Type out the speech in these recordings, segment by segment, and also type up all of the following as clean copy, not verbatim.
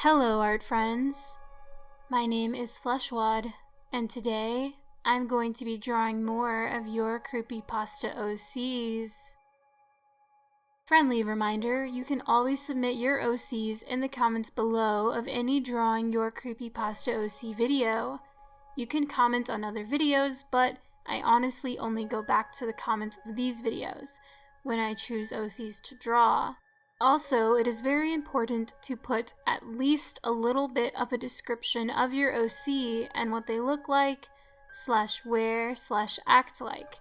Hello, art friends. My name is Fleshwad, and today I'm going to be drawing more of your creepypasta OCs. Friendly reminder, you can always submit your OCs in the comments below of any drawing your creepypasta OC video. You can comment on other videos, but I honestly only go back to the comments of these videos when I choose OCs to draw. Also, it is very important to put at least a little bit of a description of your OC and what they look like, /wear/act like.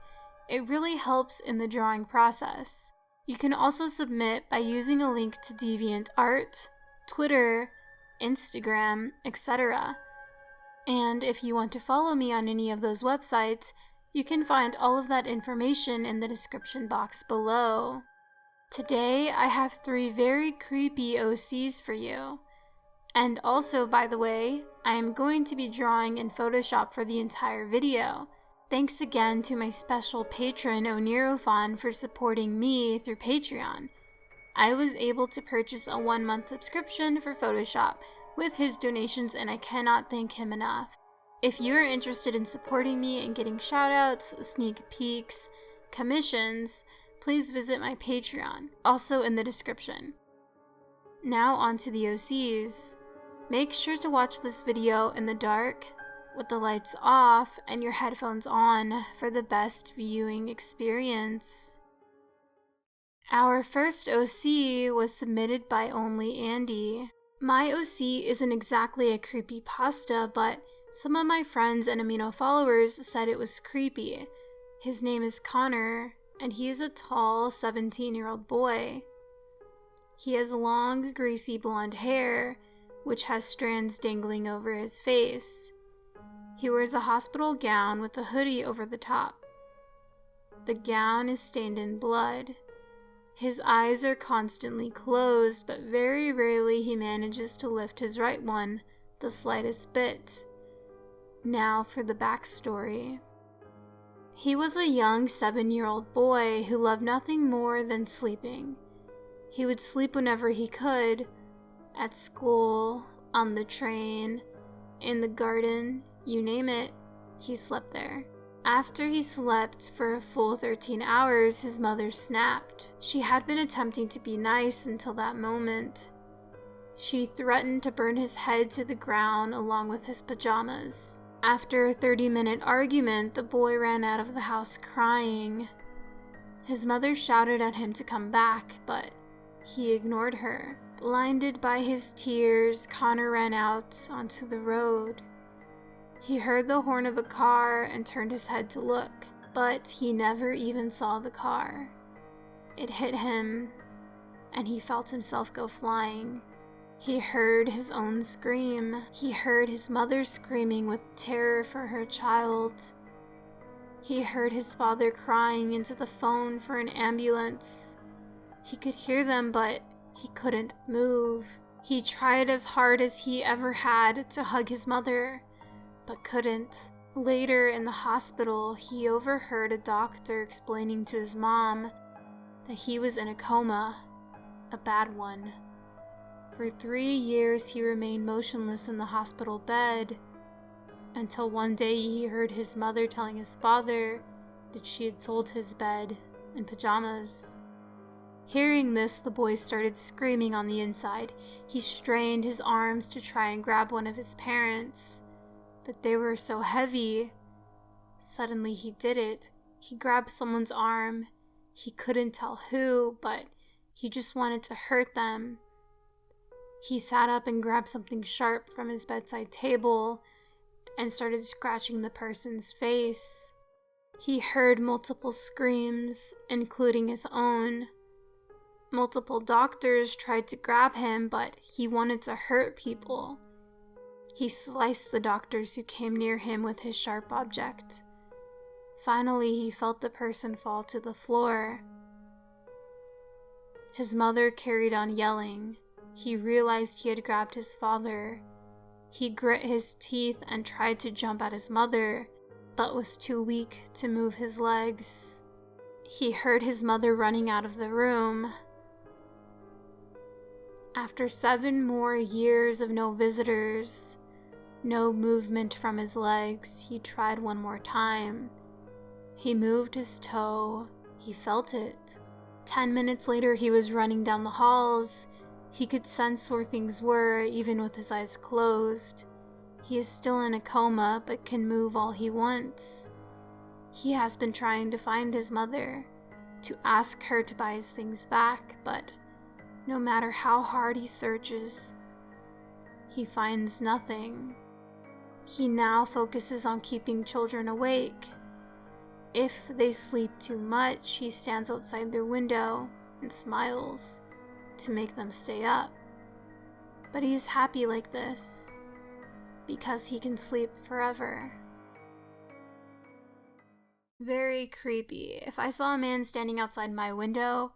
It really helps in the drawing process. You can also submit by using a link to DeviantArt, Twitter, Instagram, etc. And if you want to follow me on any of those websites, you can find all of that information in the description box below. Today, I have 3 very creepy OCs for you. And also, by the way, I am going to be drawing in Photoshop for the entire video. Thanks again to my special patron Onirofon for supporting me through Patreon. I was able to purchase a 1-month subscription for Photoshop with his donations, and I cannot thank him enough. If you are interested in supporting me and getting shoutouts, sneak peeks, commissions, please visit my Patreon, also in the description. Now on to the OCs. Make sure to watch this video in the dark, with the lights off and your headphones on for the best viewing experience. Our first OC was submitted by only Andi. My OC isn't exactly a creepypasta, but some of my friends and Amino followers said it was creepy. His name is Connor, and he is a tall 17-year-old boy. He has long, greasy blonde hair, which has strands dangling over his face. He wears a hospital gown with a hoodie over the top. The gown is stained in blood. His eyes are constantly closed, but very rarely he manages to lift his right one the slightest bit. Now for the backstory. He was a young 7-year-old boy who loved nothing more than sleeping. He would sleep whenever he could, at school, on the train, in the garden, you name it, he slept there. After he slept for a full 13 hours, his mother snapped. She had been attempting to be nice until that moment. She threatened to burn his head to the ground along with his pajamas. After a 30-minute argument, the boy ran out of the house crying. His mother shouted at him to come back, but he ignored her. Blinded by his tears, Connor ran out onto the road. He heard the horn of a car and turned his head to look, but he never even saw the car. It hit him, and he felt himself go flying. He heard his own scream. He heard his mother screaming with terror for her child. He heard his father crying into the phone for an ambulance. He could hear them, but he couldn't move. He tried as hard as he ever had to hug his mother, but couldn't. Later in the hospital, he overheard a doctor explaining to his mom that he was in a coma, a bad one. For 3 years, he remained motionless in the hospital bed, until one day he heard his mother telling his father that she had sold his bed and pajamas. Hearing this, the boy started screaming on the inside. He strained his arms to try and grab one of his parents, but they were so heavy. Suddenly he did it. He grabbed someone's arm. He couldn't tell who, but he just wanted to hurt them. He sat up and grabbed something sharp from his bedside table and started scratching the person's face. He heard multiple screams, including his own. Multiple doctors tried to grab him, but he wanted to hurt people. He sliced the doctors who came near him with his sharp object. Finally, he felt the person fall to the floor. His mother carried on yelling. He realized he had grabbed his father. He grit his teeth and tried to jump at his mother, but was too weak to move his legs. He heard his mother running out of the room. After 7 more years of no visitors, no movement from his legs, he tried one more time. He moved his toe. He felt it. 10 minutes later, he was running down the halls. He could sense where things were, even with his eyes closed. He is still in a coma, but can move all he wants. He has been trying to find his mother, to ask her to buy his things back, but no matter how hard he searches, he finds nothing. He now focuses on keeping children awake. If they sleep too much, he stands outside their window and smiles to make them stay up. But he is happy like this because he can sleep forever. Very creepy. If I saw a man standing outside my window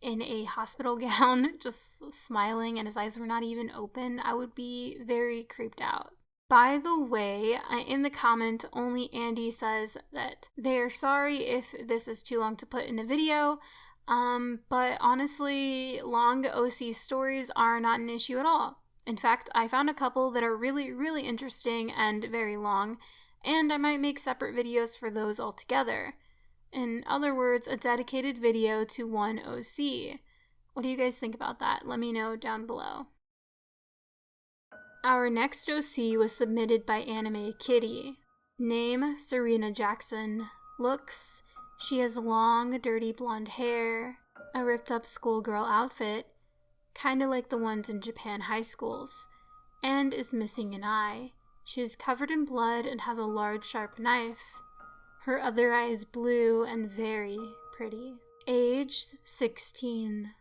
in a hospital gown, just smiling, and his eyes were not even open, I would be very creeped out. By the way, in the comment, only Andi says that they're sorry if this is too long to put in a video, but honestly, long OC stories are not an issue at all. In fact, I found a couple that are really, really interesting and very long, and I might make separate videos for those altogether. In other words, a dedicated video to one OC. What do you guys think about that? Let me know down below. Our next OC was submitted by Anime Kitty. Name, Serena Jackson. Looks, she has long, dirty blonde hair, a ripped up schoolgirl outfit, kinda like the ones in Japan high schools, and is missing an eye. She is covered in blood and has a large sharp knife. Her other eye is blue and very pretty. Age 16.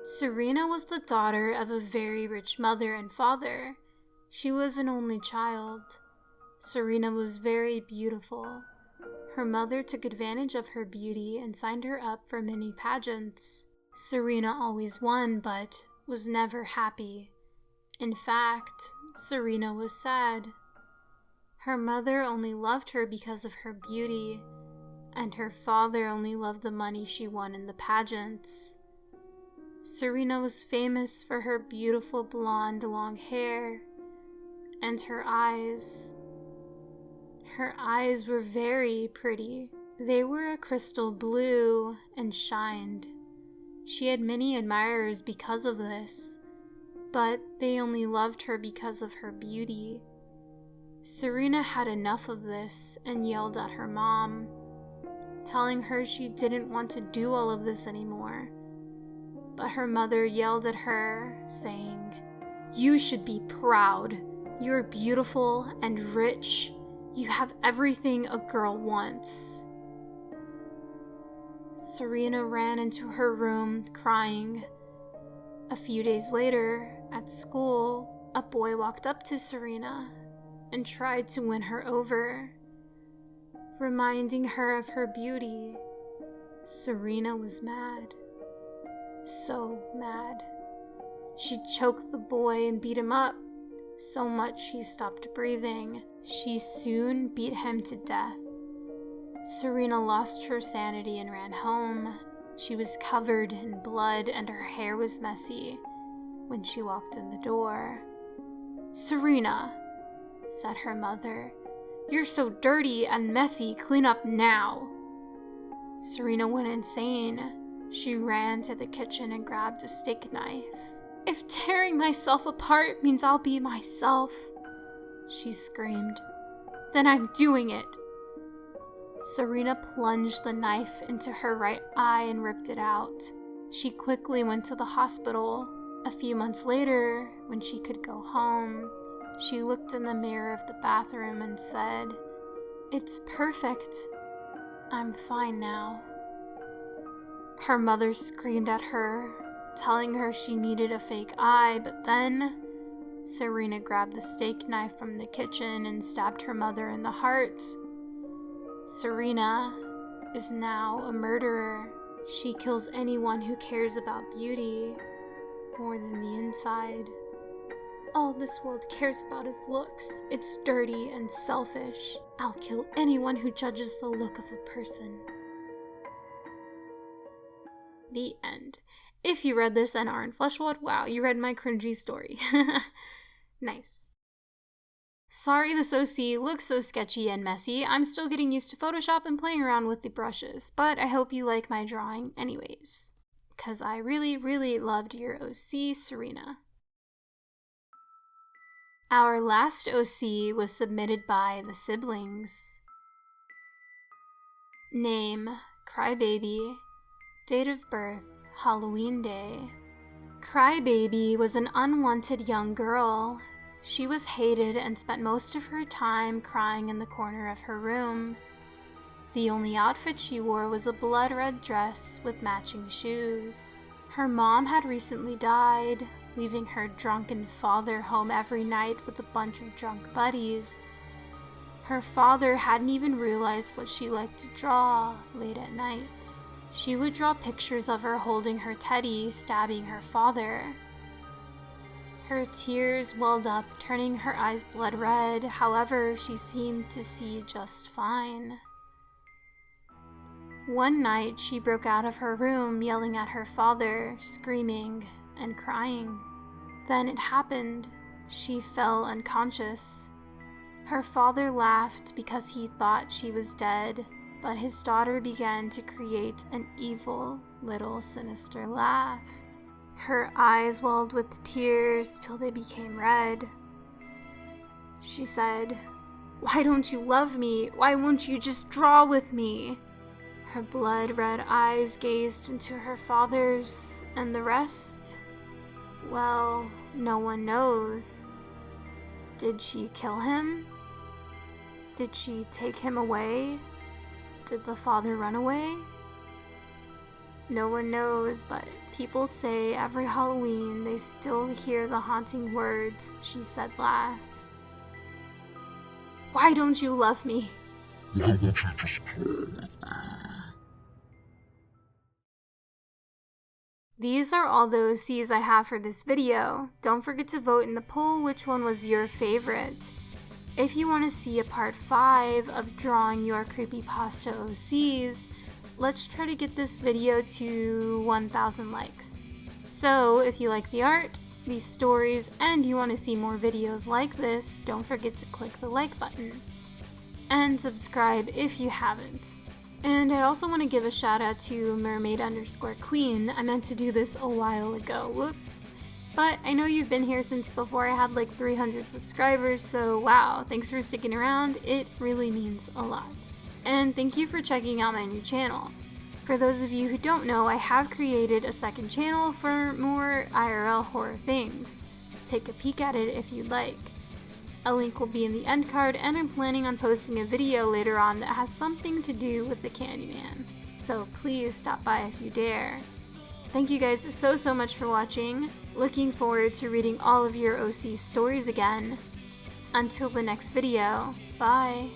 Serena was the daughter of a very rich mother and father. She was an only child. Serena was very beautiful. Her mother took advantage of her beauty and signed her up for many pageants. Serena always won, but was never happy. In fact, Serena was sad. Her mother only loved her because of her beauty, and her father only loved the money she won in the pageants. Serena was famous for her beautiful blonde long hair and her eyes. Her eyes were very pretty. They were a crystal blue and shined. She had many admirers because of this, but they only loved her because of her beauty. Serena had enough of this and yelled at her mom, telling her she didn't want to do all of this anymore. But her mother yelled at her, saying, "You should be proud. You're beautiful and rich. You have everything a girl wants." Serena ran into her room crying. A few days later, at school, a boy walked up to Serena and tried to win her over, reminding her of her beauty. Serena was mad. So mad. She choked the boy and beat him up, so much he stopped breathing. She soon beat him to death. Serena lost her sanity and ran home. She was covered in blood and her hair was messy when she walked in the door. "Serena," said her mother, "you're so dirty and messy, clean up now." Serena went insane. She ran to the kitchen and grabbed a steak knife. "If tearing myself apart means I'll be myself," she screamed, "then I'm doing it." Serena plunged the knife into her right eye and ripped it out. She quickly went to the hospital. A few months later, when she could go home, she looked in the mirror of the bathroom and said, "It's perfect. I'm fine now." Her mother screamed at her, telling her she needed a fake eye, but then Serena grabbed the steak knife from the kitchen and stabbed her mother in the heart. Serena is now a murderer. She kills anyone who cares about beauty more than the inside. All this world cares about is looks. It's dirty and selfish. I'll kill anyone who judges the look of a person. The end. If you read this and aren't Fleshwood, wow, you read my cringy story. Nice. Sorry this OC looks so sketchy and messy. I'm still getting used to Photoshop and playing around with the brushes, but I hope you like my drawing anyways. Because I really, really loved your OC, Serena. Our last OC was submitted by the siblings. Name, Crybaby. Date of birth, Halloween Day. Crybaby was an unwanted young girl. She was hated and spent most of her time crying in the corner of her room. The only outfit she wore was a blood-red dress with matching shoes. Her mom had recently died, leaving her drunken father home every night with a bunch of drunk buddies. Her father hadn't even realized what she liked to draw late at night. She would draw pictures of her holding her teddy, stabbing her father. Her tears welled up, turning her eyes blood red. However, she seemed to see just fine. One night, she broke out of her room, yelling at her father, screaming and crying. Then it happened. She fell unconscious. Her father laughed because he thought she was dead, but his daughter began to create an evil, little sinister laugh. Her eyes welled with tears till they became red. She said, "Why don't you love me? Why won't you just draw with me?" Her blood-red eyes gazed into her father's, and the rest? Well, no one knows. Did she kill him? Did she take him away? Did the father run away? No one knows, but people say every Halloween they still hear the haunting words she said last. "Why don't you love me? Why won't you just draw with me?" These are all the OCs I have for this video. Don't forget to vote in the poll which one was your favorite. If you want to see a part 5 of drawing your creepypasta OCs, let's try to get this video to 1,000 likes. So if you like the art, these stories, and you want to see more videos like this, don't forget to click the like button. And subscribe if you haven't. And I also want to give a shout out to mermaid_queen. I meant to do this a while ago, whoops. But I know you've been here since before I had like 300 subscribers, so wow, thanks for sticking around. It really means a lot. And thank you for checking out my new channel. For those of you who don't know, I have created a second channel for more IRL horror things. Take a peek at it if you'd like. A link will be in the end card, and I'm planning on posting a video later on that has something to do with the Candyman. So please stop by if you dare. Thank you guys so much for watching. Looking forward to reading all of your OC stories again. Until the next video, bye!